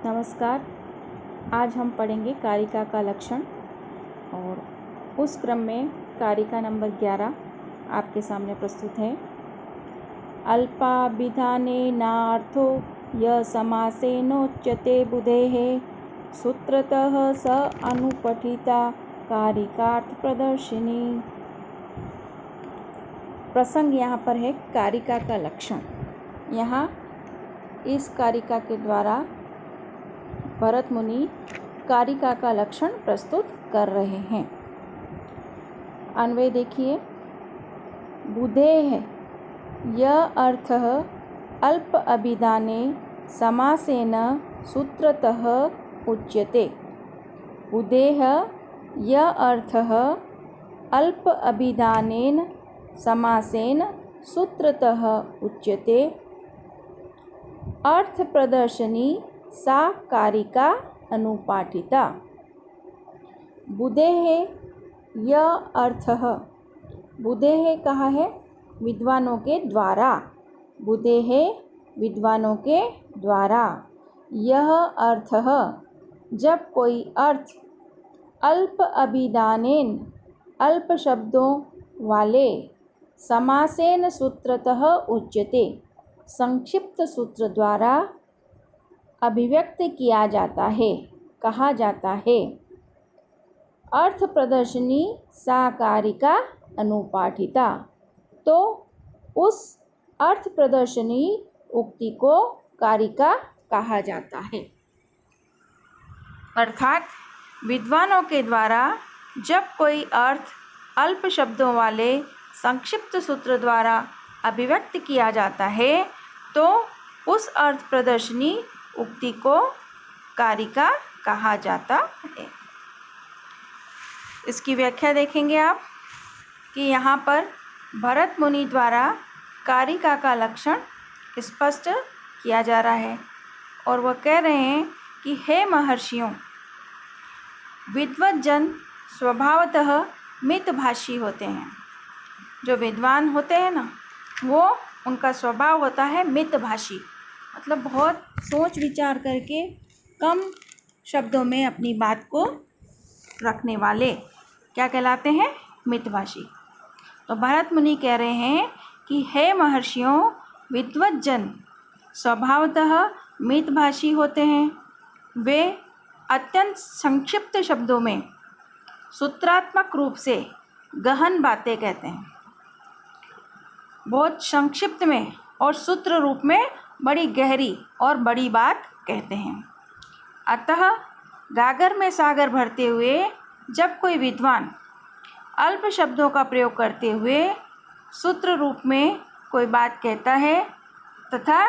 नमस्कार। आज हम पढ़ेंगे कारिका का लक्षण और उस क्रम में कारिका नंबर 11 आपके सामने प्रस्तुत है। अल्पाभिधानेनार्थो य समासेनोच्यते बुधेः सूत्रतः स अनुपठिता कारिकार्थ प्रदर्शिनी। प्रसंग यहाँ पर है कारिका का लक्षण। यहाँ इस कारिका के द्वारा भरत मुनि कारिका का लक्षण प्रस्तुत कर रहे हैं। अन्वय देखिए। बुधेः यह अर्थ अल्प अभिधाने समासेन सूत्रतः उच्यते। बुधेः यह अर्थ अल्प अभिधानेन समासेन सूत्रतः उच्यते। अर्थ प्रदर्शनी सा कारिका अनुपाठिता। बुधेः यह अर्थ, बुधेः कहा है? विद्वानों के द्वारा। बुधेः विद्वानों के द्वारा। यह अर्थ जब कोई अर्थ अल्प अभिधानेन अल्प शब्दों वाले समासेन सूत्रतः उच्यते संक्षिप्त सूत्र द्वारा अभिव्यक्त किया जाता है, कहा जाता है। अर्थ प्रदर्शनी सा कारिका अनुपाठिता। तो उस अर्थ प्रदर्शनी उक्ति को कारिका कहा जाता है। अर्थात विद्वानों के द्वारा जब कोई अर्थ अल्प शब्दों वाले संक्षिप्त सूत्र द्वारा अभिव्यक्त किया जाता है तो उस अर्थ प्रदर्शनी उक्ति को कारिका कहा जाता है। इसकी व्याख्या देखेंगे आप कि यहाँ पर भरत मुनि द्वारा कारिका का लक्षण स्पष्ट किया जा रहा है और वह कह रहे हैं कि हे महर्षियों, विद्वज्जन स्वभावतः मितभाषी होते हैं। जो विद्वान होते हैं ना, वो उनका स्वभाव होता है मितभाषी, मतलब बहुत सोच विचार करके कम शब्दों में अपनी बात को रखने वाले क्या कहलाते हैं? मितभाषी। तो भरत मुनि कह रहे हैं कि हे महर्षियों, विद्वज्जन स्वभावतः मितभाषी होते हैं। वे अत्यंत संक्षिप्त शब्दों में सूत्रात्मक रूप से गहन बातें कहते हैं। बहुत संक्षिप्त में और सूत्र रूप में बड़ी गहरी और बड़ी बात कहते हैं। अतः गागर में सागर भरते हुए जब कोई विद्वान अल्प शब्दों का प्रयोग करते हुए सूत्र रूप में कोई बात कहता है तथा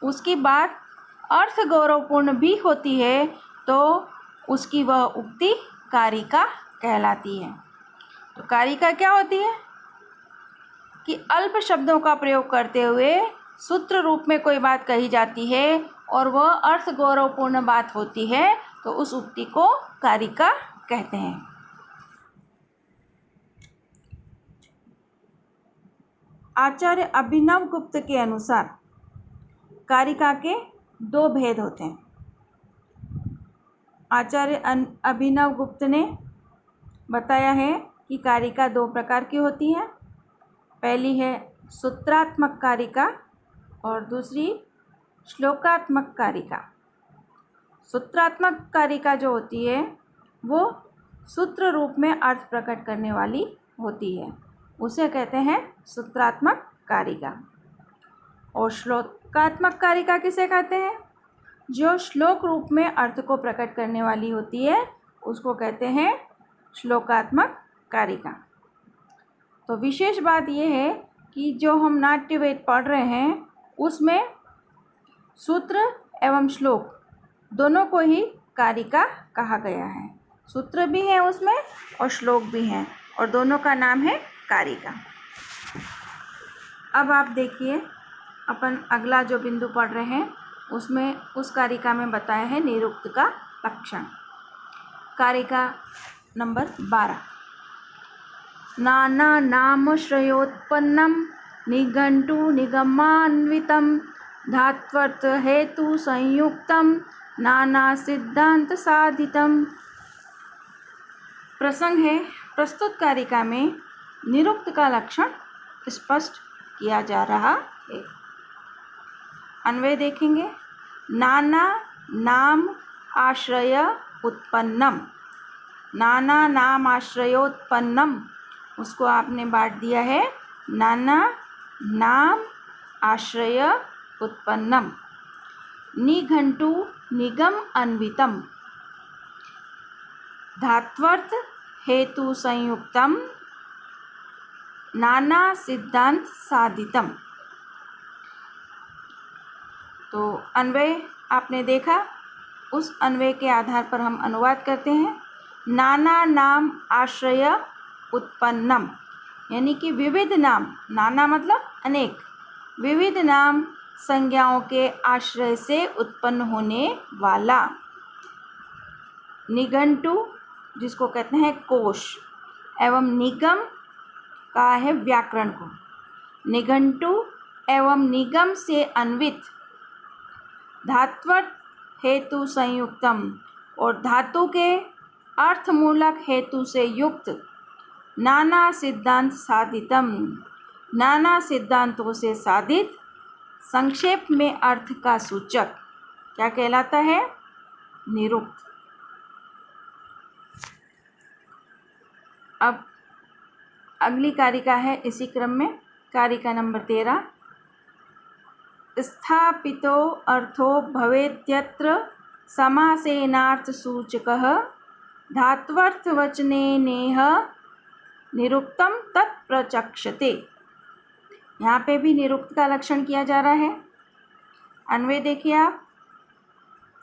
उसकी बात अर्थ गौरवपूर्ण भी होती है तो उसकी वह उक्ति कारिका कहलाती है। तो कारिका क्या होती है कि अल्प शब्दों का प्रयोग करते हुए सूत्र रूप में कोई बात कही जाती है और वह अर्थ गौरवपूर्ण बात होती है तो उस उक्ति को कारिका कहते हैं। आचार्य अभिनव गुप्त के अनुसार कारिका के दो भेद होते हैं। आचार्य अभिनव गुप्त ने बताया है कि कारिका दो प्रकार की होती है। पहली है सूत्रात्मक कारिका और दूसरी श्लोकात्मक कारिका। सूत्रात्मक कारिका जो होती है वो सूत्र रूप में अर्थ प्रकट करने वाली होती है, उसे कहते हैं सूत्रात्मक कारिका। और श्लोकात्मक कारिका किसे कहते हैं? जो श्लोक रूप में अर्थ को प्रकट करने वाली होती है उसको कहते हैं श्लोकात्मक कारिका। तो विशेष बात यह है कि जो हम नाट्यवेद पढ़ रहे हैं उसमें सूत्र एवं श्लोक दोनों को ही कारिका कहा गया है। सूत्र भी है उसमें और श्लोक भी हैं और दोनों का नाम है कारिका। अब आप देखिए, अपन अगला जो बिंदु पढ़ रहे हैं उसमें उस कारिका में बताया है निरुक्त का लक्षण। कारिका नंबर 12। नाना नाम श्रेयोत्पन्नम निघंटु निगमान्वितम धात्वर्थ हेतु संयुक्तम नाना सिद्धांत साधितम। प्रसंग है, प्रस्तुत कारिका में निरुक्त का लक्षण स्पष्ट किया जा रहा है। अन्वय देखेंगे। नाना नाम आश्रय उत्पन्नम। नाना नाम आश्रयोत्पन्नम, उसको आपने बांट दिया है नाना नाम आश्रय उत्पन्नम। निघंटु निगम अन्वितम। धात्वर्थ हेतु संयुक्तम। नाना सिद्धांत साधितम। तो अन्वय आपने देखा, उस अन्वय के आधार पर हम अनुवाद करते हैं। नाना नाम आश्रय उत्पन्नम, यानी कि विविध नाम, नाना मतलब अनेक, विविध नाम संज्ञाओं के आश्रय से उत्पन्न होने वाला। निघंटु जिसको कहते हैं कोश, एवं निगम का है व्याकरण को। निघंटु एवं निगम से अन्वित, धात्वर्थ हेतु संयुक्तम, और धातु के अर्थमूलक हेतु से युक्त, नाना सिद्धांत साधितम, नाना सिद्धांतों से साधित, संक्षेप में अर्थ का सूचक क्या कहलाता है? निरुक्त। अब अगली कारिका है इसी क्रम में, कारिका नंबर 13। स्थापितो अर्थो भवेद्यत्र समासेनार्थ सूचकः धात्वर्थवचनेनेह निरुक्तम तत्प्रचक्षते। यहाँ पे भी निरुक्त का लक्षण किया जा रहा है। अन्वय देखिए आप।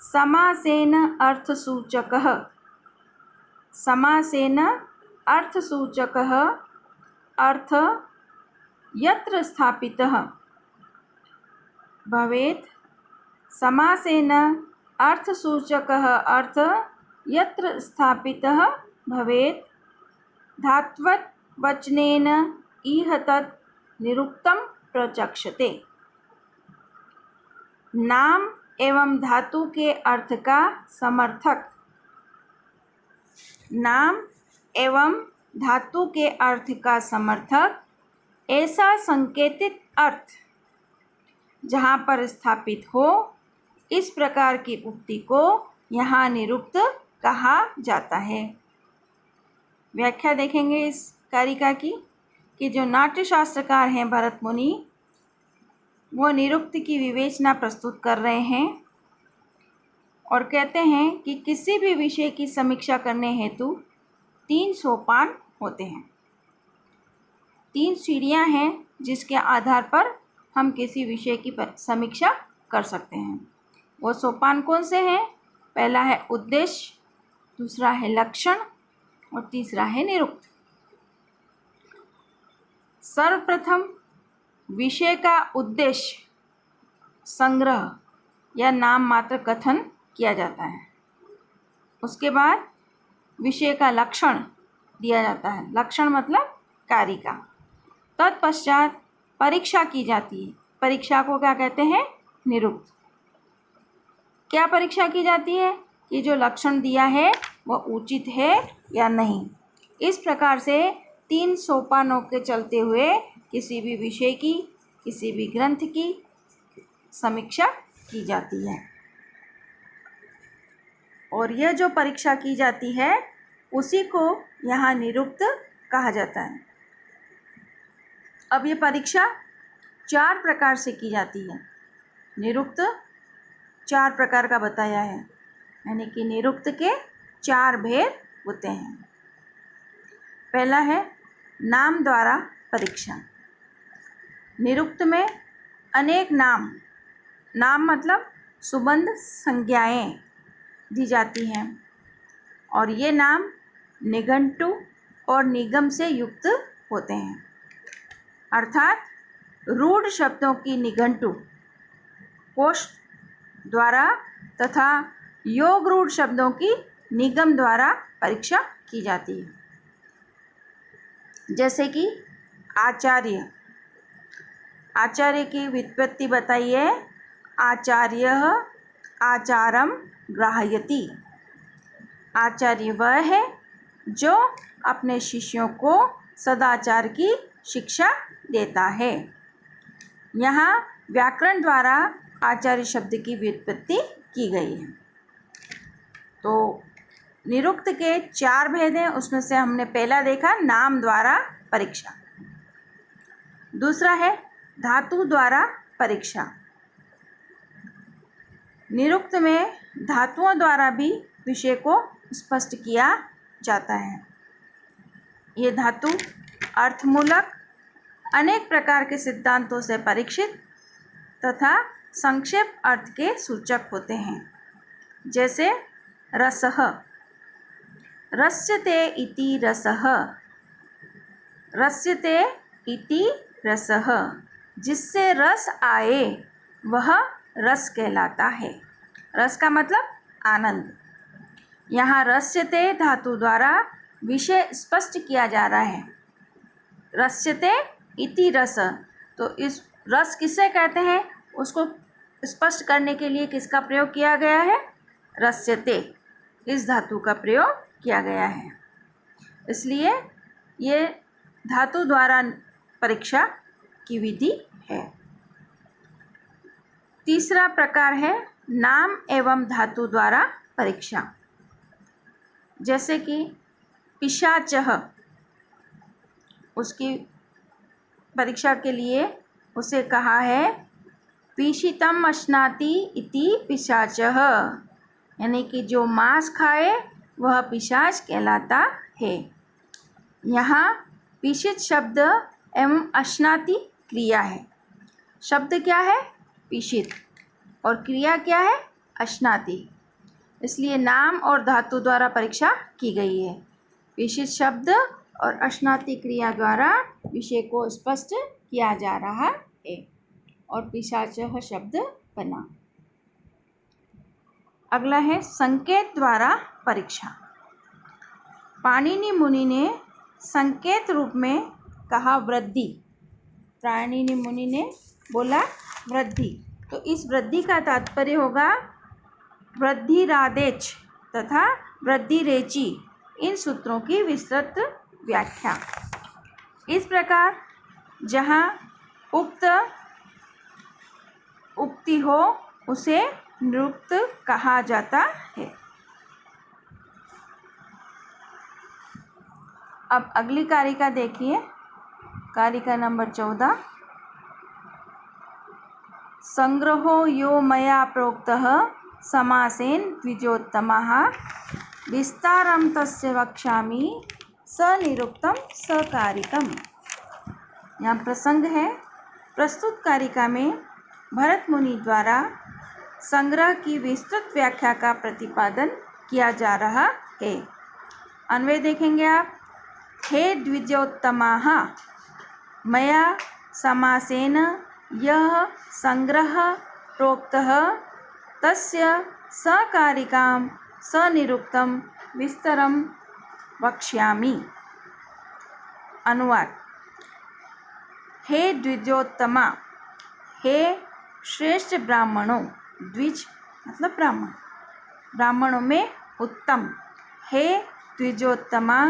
समासेन अर्थसूचकः, समासेन अर्थसूचकः अर्थ यत्र स्थापितः भवेत्। समासेन अर्थसूचकः अर्थ यत्र स्थापितः भवेत्, धात्वत् वचनेन इह तत् निरुक्तम प्रचक्षते। नाम एवं धातु के अर्थ का समर्थक, नाम एवं धातु के अर्थ का समर्थक ऐसा संकेतित अर्थ जहाँ पर स्थापित हो, इस प्रकार की उक्ति को यहाँ निरुक्त कहा जाता है। व्याख्या देखेंगे इस कारिका की कि जो नाट्यशास्त्रकार हैं भरत मुनि, वो निरुक्त की विवेचना प्रस्तुत कर रहे हैं और कहते हैं कि किसी भी विषय की समीक्षा करने हेतु 3 सोपान होते हैं, 3 सीढ़ियां हैं जिसके आधार पर हम किसी विषय की समीक्षा कर सकते हैं। वो सोपान कौन से हैं? पहला है उद्देश्य, दूसरा है लक्षण और तीसरा है निरुक्त। सर्वप्रथम विषय का उद्देश्य संग्रह या नाम मात्र कथन किया जाता है। उसके बाद विषय का लक्षण दिया जाता है, लक्षण मतलब कारिका। तत्पश्चात परीक्षा की जाती है, परीक्षा को क्या कहते हैं? निरुक्त। क्या परीक्षा की जाती है कि जो लक्षण दिया है वह उचित है या नहीं। इस प्रकार से 3 सोपानों के चलते हुए किसी भी विषय की, किसी भी ग्रंथ की समीक्षा की जाती है, और यह जो परीक्षा की जाती है उसी को यहाँ निरुक्त कहा जाता है। अब ये परीक्षा 4 प्रकार से की जाती है। निरुक्त 4 प्रकार का बताया है, यानी कि निरुक्त के 4 भेद होते हैं। पहला है नाम द्वारा परीक्षा। निरुक्त में अनेक नाम, नाम मतलब सुबंध संज्ञाएं दी जाती हैं, और ये नाम निघंटु और निगम से युक्त होते हैं। अर्थात रूढ़ शब्दों की निघंटु कोश द्वारा तथा योग रूढ़ शब्दों की निगम द्वारा परीक्षा की जाती है। जैसे कि आचार्य, आचार्य की व्युत्पत्ति बताइए। आचार्य आचारम ग्राहयति। आचार्य वह है जो अपने शिष्यों को सदाचार की शिक्षा देता है। यहाँ व्याकरण द्वारा आचार्य शब्द की व्युत्पत्ति की गई है। तो निरुक्त के 4 भेद हैं, उसमें से हमने पहला देखा नाम द्वारा परीक्षा। दूसरा है धातु द्वारा परीक्षा। निरुक्त में धातुओं द्वारा भी विषय को स्पष्ट किया जाता है। ये धातु अर्थमूलक, अनेक प्रकार के सिद्धांतों से परीक्षित तथा संक्षेप अर्थ के सूचक होते हैं। जैसे रसः, रस्यते इति रसः, रस्यते इति रसः, जिससे रस आए वह रस कहलाता है। रस का मतलब आनंद। यहाँ रस्यते धातु द्वारा विषय स्पष्ट किया जा रहा है। रस्यते इति रस, तो इस रस किसे कहते हैं उसको स्पष्ट करने के लिए किसका प्रयोग किया गया है? रस्यते, इस धातु का प्रयोग किया गया है। इसलिए ये धातु द्वारा परीक्षा की विधि है। तीसरा प्रकार है नाम एवं धातु द्वारा परीक्षा। जैसे कि पिशाचः, उसकी परीक्षा के लिए उसे कहा है पीशितम अश्नाति इति पिशाचः, यानी कि जो मांस खाए वह पिशाच कहलाता है। यहाँ पीशित शब्द एवं अश्नाति क्रिया है। शब्द क्या है? पीशित, और क्रिया क्या है? अश्नाति। इसलिए नाम और धातु द्वारा परीक्षा की गई है। पीशित शब्द और अश्नाति क्रिया द्वारा विषय को स्पष्ट किया जा रहा है और पिशाचः शब्द बना। अगला है संकेत द्वारा परीक्षा। पाणिनि मुनि ने संकेत रूप में कहा वृद्धि। पाणिनि मुनि ने बोला वृद्धि, तो इस वृद्धि का तात्पर्य होगा वृद्धिरादेच तथा वृद्धिरेचि, इन सूत्रों की विस्तृत व्याख्या। इस प्रकार जहाँ उक्ति हो उसे निरुक्त कहा जाता है। अब अगली कारिका देखिए, कारिका नंबर 14। संग्रहो यो मया प्रोक्तः समासेन द्विजोत्तमः विस्तारं तस्य वक्ष्यामि सनिरुक्तं सकारिकम्। यहाँ प्रसंग है, प्रस्तुत कारिका में भरत मुनि द्वारा संग्रह की विस्तृत व्याख्या का प्रतिपादन किया जा रहा है। अन्वय देखेंगे आप। हे द्विजोत्तमाः, मया समासेन यह संग्रह प्रोक्तः तस्य सकारिकां सनिरुक्तं विस्तरं वक्ष्यामि। अनुवाद। हे द्विजोत्तमा, हे श्रेष्ठ ब्राह्मणों, द्विज मतलब ब्राह्मण, ब्राह्मणों में उत्तम। हे द्विजोत्तमा,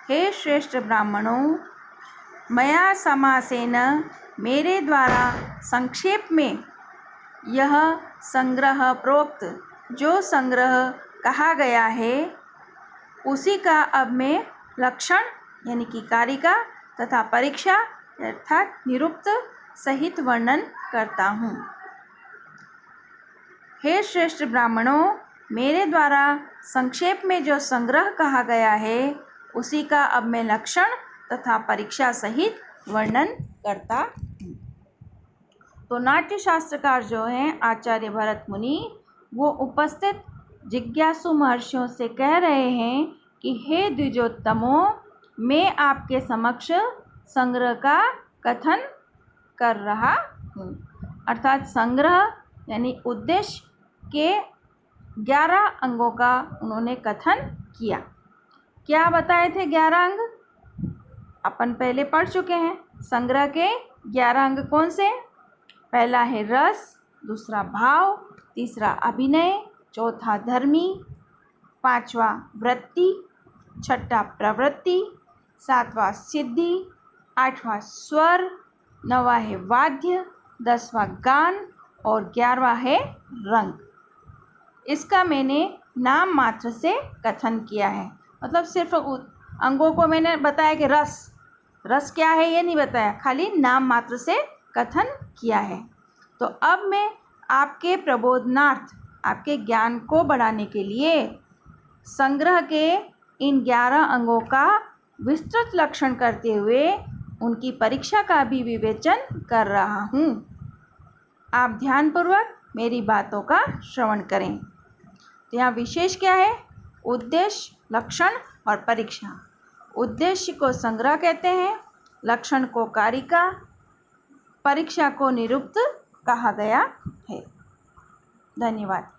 हे श्रेष्ठ ब्राह्मणों, मया समासेन मेरे द्वारा संक्षेप में यह संग्रह प्रोक्त, जो संग्रह कहा गया है उसी का अब मैं लक्षण यानी कि कारिका तथा परीक्षा अर्थात निरुक्त सहित वर्णन करता हूँ। हे श्रेष्ठ ब्राह्मणों, मेरे द्वारा संक्षेप में जो संग्रह कहा गया है उसी का अब मैं लक्षण तथा परीक्षा सहित वर्णन करता हूँ। तो नाट्य शास्त्रकार जो हैं आचार्य भरत मुनि, वो उपस्थित जिज्ञासु महर्षियों से कह रहे हैं कि हे द्विजोत्तमों, मैं आपके समक्ष संग्रह का कथन कर रहा हूँ। अर्थात संग्रह यानी उद्देश्य के 11 अंगों का उन्होंने कथन किया। क्या बताए थे 11 अंग? अपन पहले पढ़ चुके हैं। संग्रह के 11 अंग कौन से? पहला है रस, दूसरा भाव, तीसरा अभिनय, चौथा धर्मी, पांचवा वृत्ति, छठा प्रवृत्ति, सातवां सिद्धि, आठवां स्वर, नौवां है वाद्य, 10वां गान और 11वां है रंग। इसका मैंने नाम मात्र से कथन किया है, मतलब सिर्फ अंगों को मैंने बताया कि रस क्या है ये नहीं बताया, खाली नाम मात्र से कथन किया है। तो अब मैं आपके प्रबोधनार्थ, आपके ज्ञान को बढ़ाने के लिए संग्रह के इन 11 अंगों का विस्तृत लक्षण करते हुए उनकी परीक्षा का भी विवेचन कर रहा हूँ। आप ध्यानपूर्वक मेरी बातों का श्रवण करें। तो यहाँ विशेष क्या है? उद्देश्य, लक्षण और परीक्षा। उद्देश्य को संग्रह कहते हैं, लक्षण को कारिका, परीक्षा को निरुक्त कहा गया है। धन्यवाद।